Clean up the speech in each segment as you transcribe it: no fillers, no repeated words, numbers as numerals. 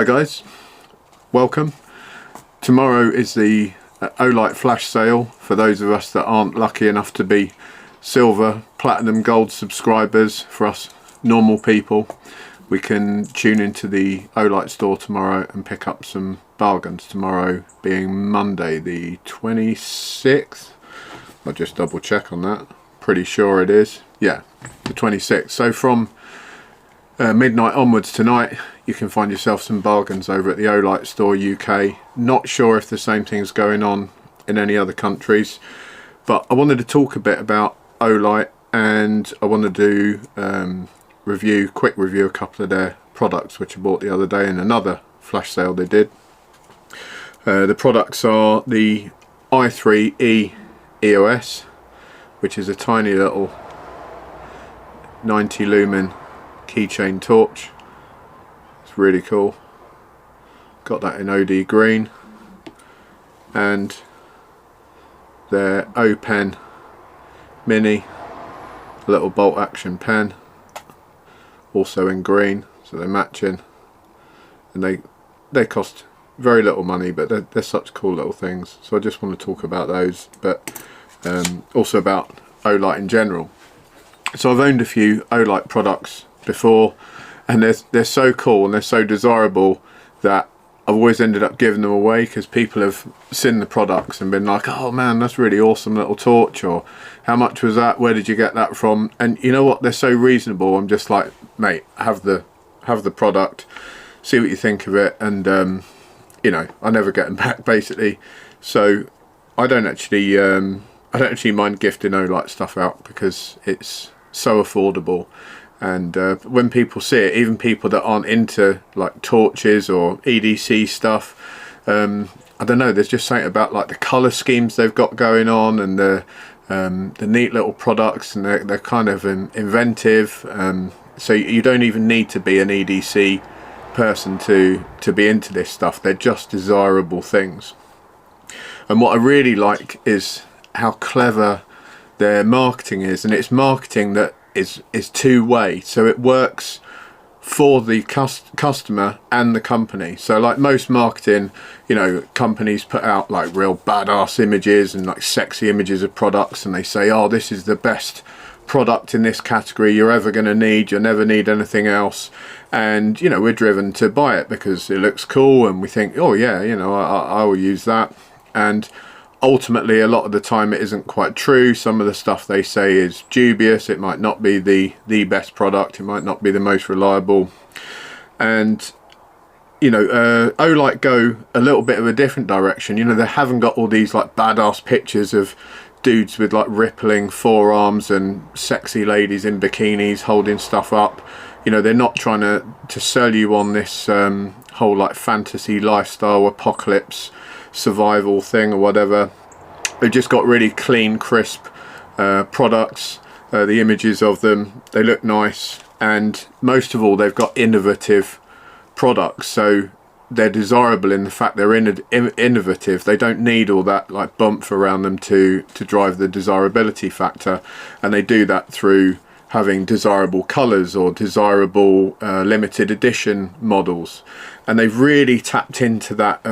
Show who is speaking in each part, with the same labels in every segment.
Speaker 1: Hi guys, welcome. Tomorrow is the Olight flash sale for those of us that aren't lucky enough to be silver, platinum, gold subscribers. For us normal people, we can tune into the Olight store tomorrow and pick up some bargains. Tomorrow being Monday the 26th. I'll just double check on that. Pretty sure it is. Yeah, the 26th. So from midnight onwards tonight you can find yourself some bargains over at the Olight store UK. Not sure if the same thing's going on in any other countries, but I wanted to talk a bit about Olight, and I want to do quick review a couple of their products which I bought the other day in another flash sale they did. The products are the i3e EOS, which is a tiny little 90 lumen keychain torch. It's really cool. Got that in OD green, and their O pen mini little bolt action pen, also in green, so they're matching, and they cost very little money, but they're such cool little things. So I just want to talk about those, but also about Olight in general. So I've owned a few Olight products before, and they're so cool and they're so desirable that I've always ended up giving them away, because people have seen the products and been like, oh man, that's really awesome little torch, or how much was that, where did you get that from? And you know what, they're so reasonable. I'm just like, mate, have the product, see what you think of it, and you know, I never get them back basically. So I don't actually mind gifting Olight stuff out because it's so affordable. And when people see it, even people that aren't into like torches or EDC stuff, I don't know, there's just something about like the colour schemes they've got going on, and the neat little products, and they're kind of inventive. So you don't even need to be an EDC person to be into this stuff. They're just desirable things. And what I really like is how clever their marketing is, and it's marketing that is two-way, so it works for the customer and the company. So like most marketing, you know, companies put out like real badass images and like sexy images of products, and they say, oh, this is the best product in this category you're ever going to need, you'll never need anything else. And you know, we're driven to buy it because it looks cool, and we think, oh yeah, you know, I will use that. And ultimately a lot of the time it isn't quite true. Some of the stuff they say is dubious. It might not be the best product, it might not be the most reliable. And you know, Olight go a little bit of a different direction. You know, they haven't got all these like badass pictures of dudes with like rippling forearms and sexy ladies in bikinis holding stuff up. You know, they're not trying to sell you on this whole like fantasy lifestyle apocalypse survival thing or whatever. They've just got really clean, crisp products. The images of them, they look nice, and most of all they've got innovative products. So they're desirable in the fact they're innovative. They don't need all that like bump around them to drive the desirability factor, and they do that through having desirable colours or desirable limited edition models. And they've really tapped into that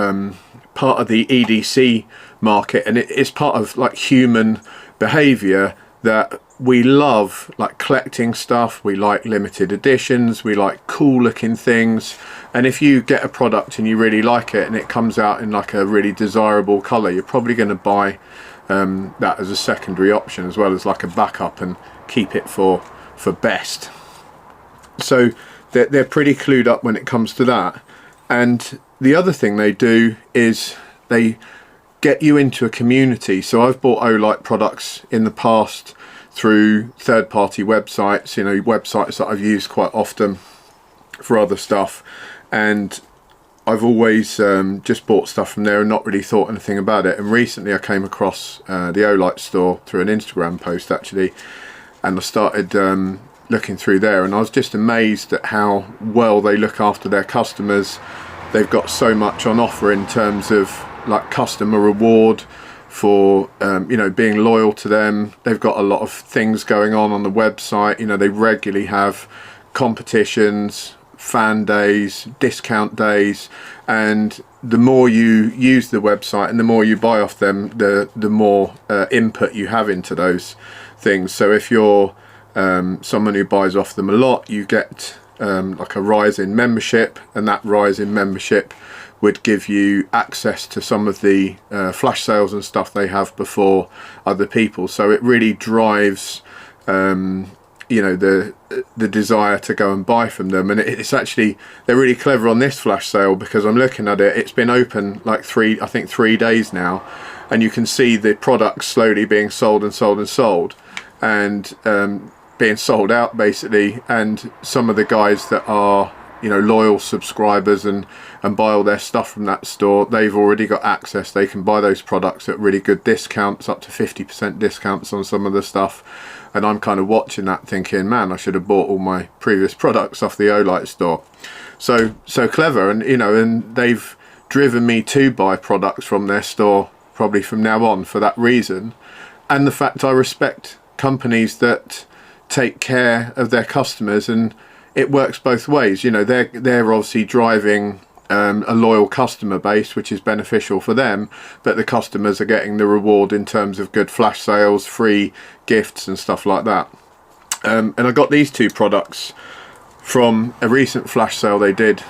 Speaker 1: part of the EDC market, and it's part of like human behavior that we love, like collecting stuff. We like limited editions, we like cool looking things, and if you get a product and you really like it and it comes out in like a really desirable color, you're probably going to buy that as a secondary option, as well as like a backup, and keep it for best. So they're pretty clued up when it comes to that. And the other thing they do is they get you into a community. So I've bought Olight products in the past through third-party websites, you know, websites that I've used quite often for other stuff, and I've always just bought stuff from there and not really thought anything about it. And recently I came across the Olight store through an Instagram post actually, and I started looking through there, and I was just amazed at how well they look after their customers. They've got so much on offer in terms of like customer reward for you know, being loyal to them. They've got a lot of things going on the website. You know, they regularly have competitions, fan days, discount days, and the more you use the website and the more you buy off them, the more input you have into those things. So if you're someone who buys off them a lot, you get like a rise in membership, and that rise in membership would give you access to some of the flash sales and stuff they have before other people. So it really drives you know, the desire to go and buy from them. And it's actually, they're really clever on this flash sale, because I'm looking at it, it's been open like I think 3 days now, and you can see the products slowly being sold and sold and sold, and being sold out basically. And some of the guys that are, you know, loyal subscribers and buy all their stuff from that store, they've already got access. They can buy those products at really good discounts, up to 50% discounts on some of the stuff. And I'm kind of watching that thinking, man, I should have bought all my previous products off the Olight store. So clever. And, you know, and they've driven me to buy products from their store probably from now on for that reason. And the fact I respect companies that take care of their customers, and it works both ways. You know, they're obviously driving a loyal customer base, which is beneficial for them, but the customers are getting the reward in terms of good flash sales, free gifts and stuff like that. And I got these two products from a recent flash sale they did.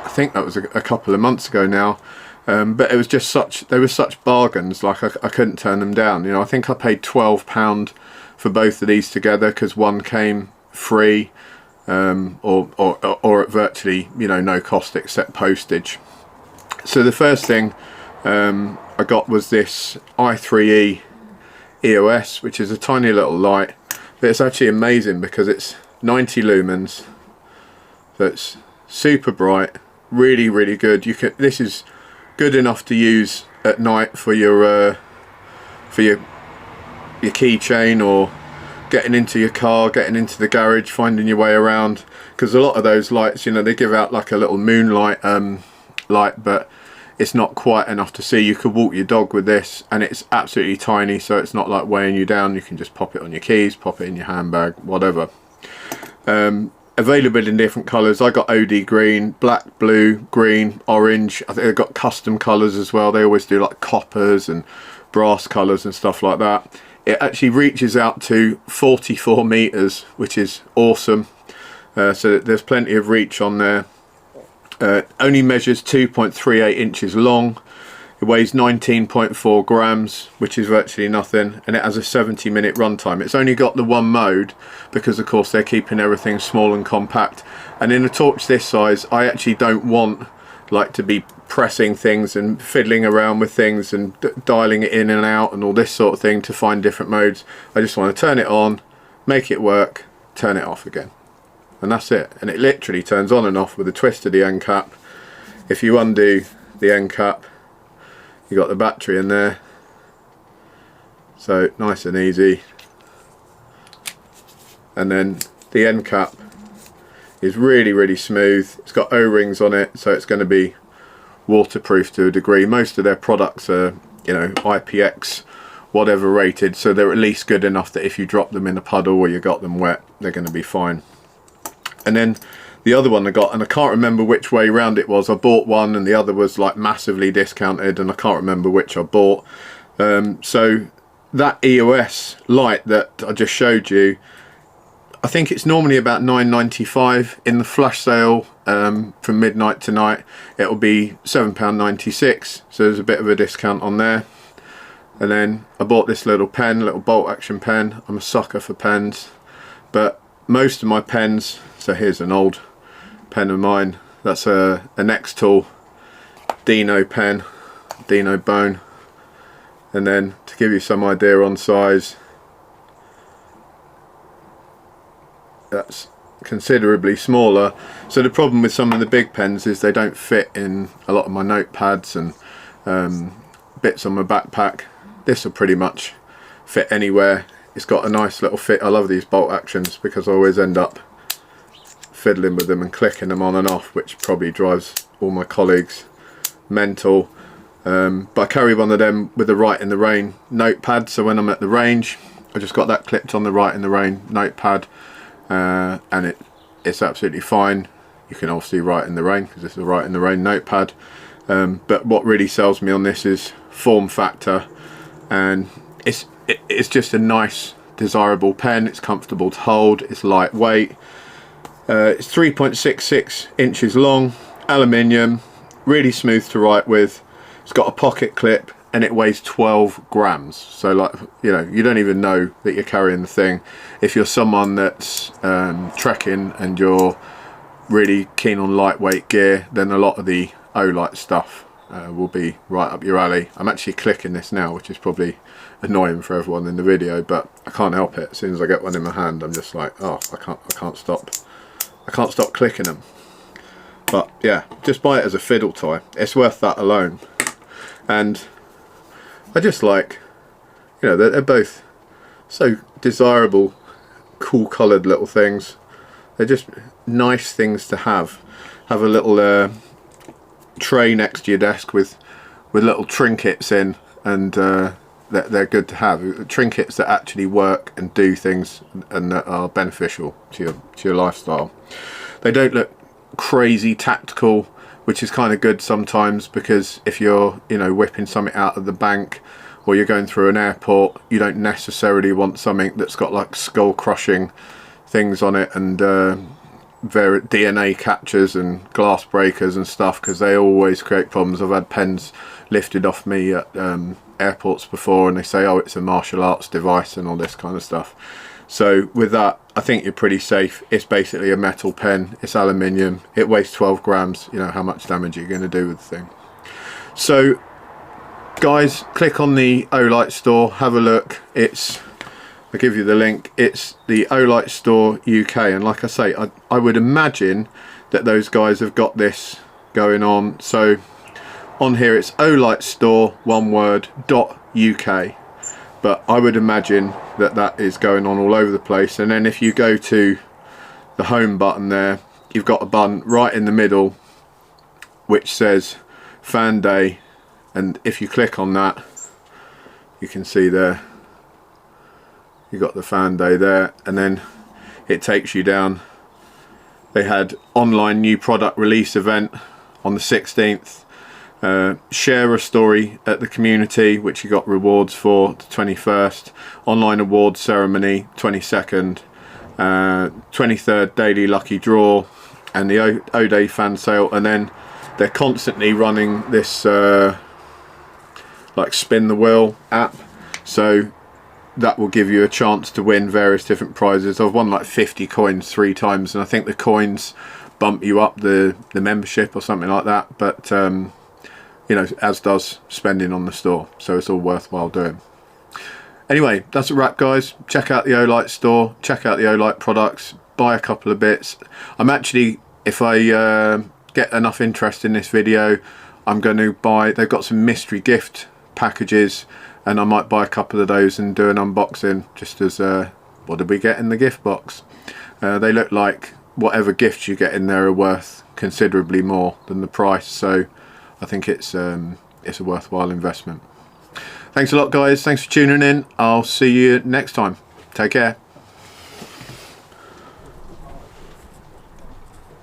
Speaker 1: I think that was a couple of months ago now, but it was just they were such bargains, like I couldn't turn them down. You know, I think I paid £12 for both of these together, because one came free, or at virtually, you know, no cost except postage. So the first thing I got was this i3e EOS, which is a tiny little light, but it's actually amazing because it's 90 lumens, so it's super bright, really good. This is good enough to use at night for your keychain, or getting into your car, getting into the garage, finding your way around, because a lot of those lights, you know, they give out like a little moonlight light, but it's not quite enough to see. You could walk your dog with this, and it's absolutely tiny, so it's not like weighing you down. You can just pop it on your keys, pop it in your handbag, whatever. Available in different colours. I got OD green, black, blue, green, orange. I think they've got custom colours as well. They always do like coppers and brass colours and stuff like that. It actually reaches out to 44 meters, which is awesome. So there's plenty of reach on there. Only measures 2.38 inches long. It weighs 19.4 grams, which is virtually nothing, and it has a 70-minute runtime. It's only got the one mode because, of course, they're keeping everything small and compact. And in a torch this size, I actually don't want like to be pressing things and fiddling around with things and dialing it in and out and all this sort of thing to find different modes. I just want to turn it on, make it work, turn it off again, and that's it. And it literally turns on and off with a twist of the end cap. If you undo the end cap, you got the battery in there, so nice and easy. And then the end cap is really smooth. It's got O-rings on it, so it's going to be waterproof to a degree. Most of their products are, you know, IPX whatever rated, so they're at least good enough that if you drop them in a puddle or you got them wet, they're going to be fine. And then the other one I got, and I can't remember which way round it was. I bought one and the other was like massively discounted, and I can't remember which I bought. So that EOS light that I just showed you, I think it's normally about £9.95. In the flash sale from midnight tonight, it'll be £7.96, so there's a bit of a discount on there. And then I bought this little pen, little bolt action pen. I'm a sucker for pens, but most of my pens, so here's an old pen of mine, that's a Nextool Dino pen, Dino bone. And then to give you some idea on size, that's considerably smaller. So the problem with some of the big pens is they don't fit in a lot of my notepads and bits on my backpack. This will pretty much fit anywhere. It's got a nice little fit. I love these bolt actions because I always end up fiddling with them and clicking them on and off, which probably drives all my colleagues mental. But I carry one of them with the Right in the Rain notepad, so when I'm at the range I just got that clipped on the Right in the Rain notepad, and it's absolutely fine. you can obviously write in the rain, because this is a write in the rain notepad. But what really sells me on this is form factor, and it's just a nice, desirable pen. It's comfortable to hold, it's lightweight. It's 3.66 inches long, aluminium, really smooth to write with. It's got a pocket clip and it weighs 12 grams. So, like, you know, you don't even know that you're carrying the thing. If you're someone that's trekking and you're really keen on lightweight gear, then a lot of the Olight stuff will be right up your alley. I'm actually clicking this now, which is probably annoying for everyone in the video, but I can't help it. As soon as I get one in my hand, I'm just like, oh, I can't stop clicking them. But yeah, just buy it as a fiddle toy. It's worth that alone. And I just like, you know, they're both so desirable, cool coloured little things. They're just nice things to have. Have a little tray next to your desk with little trinkets in, and they're good to have. Trinkets that actually work and do things and that are beneficial to your lifestyle. They don't look crazy tactical, which is kind of good sometimes, because if you're, you know, whipping something out of the bank or you're going through an airport, you don't necessarily want something that's got like skull crushing things on it and DNA catchers and glass breakers and stuff, because they always create problems. I've had pens lifted off me at airports before, and they say, oh, it's a martial arts device and all this kind of stuff. So with that, I think you're pretty safe. It's basically a metal pen, it's aluminium, it weighs 12 grams. You know how much damage you're going to do with the thing. So guys, click on the Olight store, have a look. I'll give you the link. It's the Olight store UK, and like I say, I would imagine that those guys have got this going on. So on here it's Olight store, one word, .uk, but I would imagine that is going on all over the place. And then if you go to the home button there, you've got a button right in the middle which says Fan Day, and if you click on that, you can see there you got the Fan Day there, and then it takes you down. They had online new product release event on the 16th, share a story at the community, which you got rewards for, the 21st, online awards ceremony 22nd, 23rd daily lucky draw, and the O-Day fan sale. And then they're constantly running this like spin the wheel app, so that will give you a chance to win various different prizes. I've won like 50 coins 3 times, and I think the coins bump you up the membership or something like that, but you know, as does spending on the store, so it's all worthwhile doing. Anyway, that's a wrap, guys. Check out the Olight store, check out the Olight products, buy a couple of bits. I'm actually, if I get enough interest in this video, I'm going to buy, they've got some mystery gift packages, and I might buy a couple of those and do an unboxing, just as what did we get in the gift box. They look like whatever gifts you get in there are worth considerably more than the price, so I think it's a worthwhile investment. Thanks a lot, guys. Thanks for tuning in. I'll see you next time. Take care.